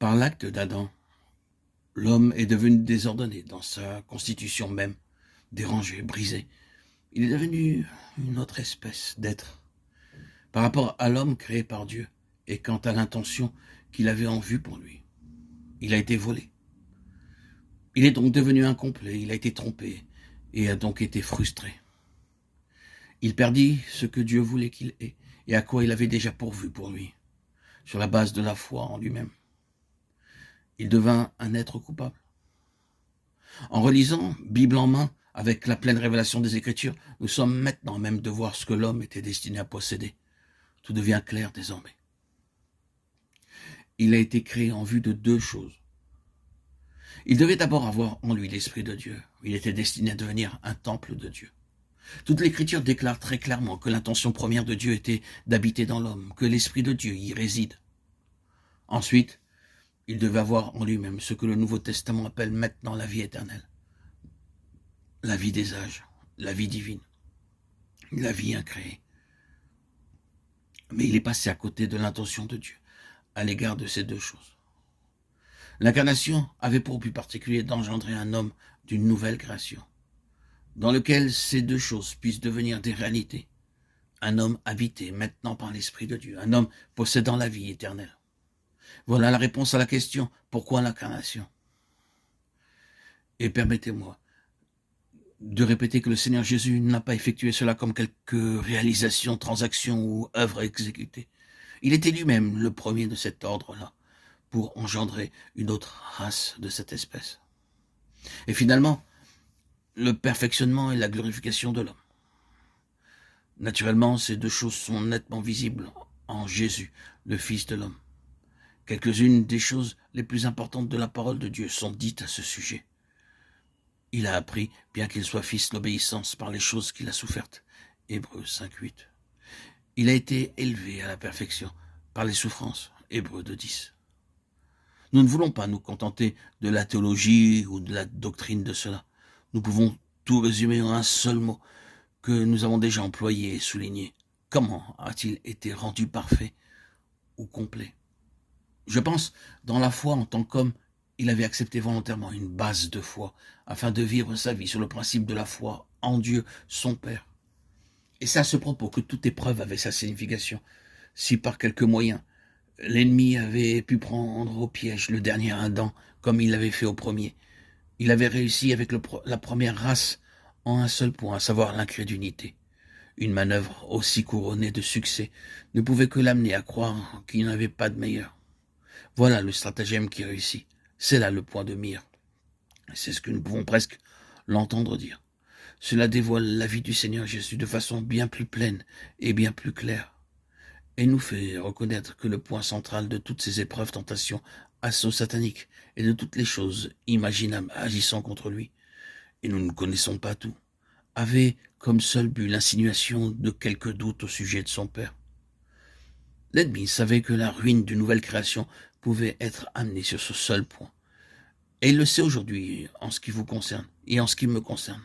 Par l'acte d'Adam, l'homme est devenu désordonné dans sa constitution même, dérangé, brisé. Il est devenu une autre espèce d'être. Par rapport à l'homme créé par Dieu, et quant à l'intention qu'il avait en vue pour lui, il a été volé. Il est donc devenu incomplet, il a été trompé, et a donc été frustré. Il perdit ce que Dieu voulait qu'il ait, et à quoi il avait déjà pourvu pour lui, sur la base de la foi en lui-même. Il devint un être coupable. En relisant, Bible en main, avec la pleine révélation des Écritures, nous sommes maintenant même de voir ce que l'homme était destiné à posséder. Tout devient clair désormais. Il a été créé en vue de deux choses. Il devait d'abord avoir en lui l'Esprit de Dieu. Il était destiné à devenir un temple de Dieu. Toute l'Écriture déclare très clairement que l'intention première de Dieu était d'habiter dans l'homme, que l'Esprit de Dieu y réside. Ensuite, il devait avoir en lui-même ce que le Nouveau Testament appelle maintenant la vie éternelle. La vie des âges, la vie divine, la vie incréée. Mais il est passé à côté de l'intention de Dieu à l'égard de ces deux choses. L'incarnation avait pour but particulier d'engendrer un homme d'une nouvelle création, dans lequel ces deux choses puissent devenir des réalités. Un homme habité maintenant par l'Esprit de Dieu, un homme possédant la vie éternelle. Voilà la réponse à la question, pourquoi l'incarnation? Et permettez-moi de répéter que le Seigneur Jésus n'a pas effectué cela comme quelques réalisations, transactions ou œuvres exécutées. Il était lui-même le premier de cet ordre-là, pour engendrer une autre race de cette espèce. Et finalement, le perfectionnement et la glorification de l'homme. Naturellement, ces deux choses sont nettement visibles en Jésus, le Fils de l'homme. Quelques-unes des choses les plus importantes de la parole de Dieu sont dites à ce sujet. Il a appris, bien qu'il soit fils, l'obéissance par les choses qu'il a souffertes. Hébreux 5.8. Il a été élevé à la perfection par les souffrances. Hébreux 2.10. Nous ne voulons pas nous contenter de la théologie ou de la doctrine de cela. Nous pouvons tout résumer en un seul mot que nous avons déjà employé et souligné. Comment a-t-il été rendu parfait ou complet? Je pense, dans la foi en tant qu'homme, il avait accepté volontairement une base de foi afin de vivre sa vie sur le principe de la foi en Dieu, son Père. Et c'est à ce propos que toute épreuve avait sa signification. Si par quelques moyens, l'ennemi avait pu prendre au piège le dernier Adam, comme il l'avait fait au premier, il avait réussi avec la première race en un seul point, à savoir l'incrédulité. Une manœuvre aussi couronnée de succès ne pouvait que l'amener à croire qu'il n'y en avait pas de meilleur. Voilà le stratagème qui réussit. C'est là le point de mire. C'est ce que nous pouvons presque l'entendre dire. Cela dévoile la vie du Seigneur Jésus de façon bien plus pleine et bien plus claire, et nous fait reconnaître que le point central de toutes ces épreuves, tentations, assauts sataniques et de toutes les choses imaginables agissant contre lui, et nous ne connaissons pas tout, avait comme seul but l'insinuation de quelques doutes au sujet de son Père. L'ennemi savait que la ruine d'une nouvelle création pouvait être amenée sur ce seul point. Et il le sait aujourd'hui en ce qui vous concerne et en ce qui me concerne.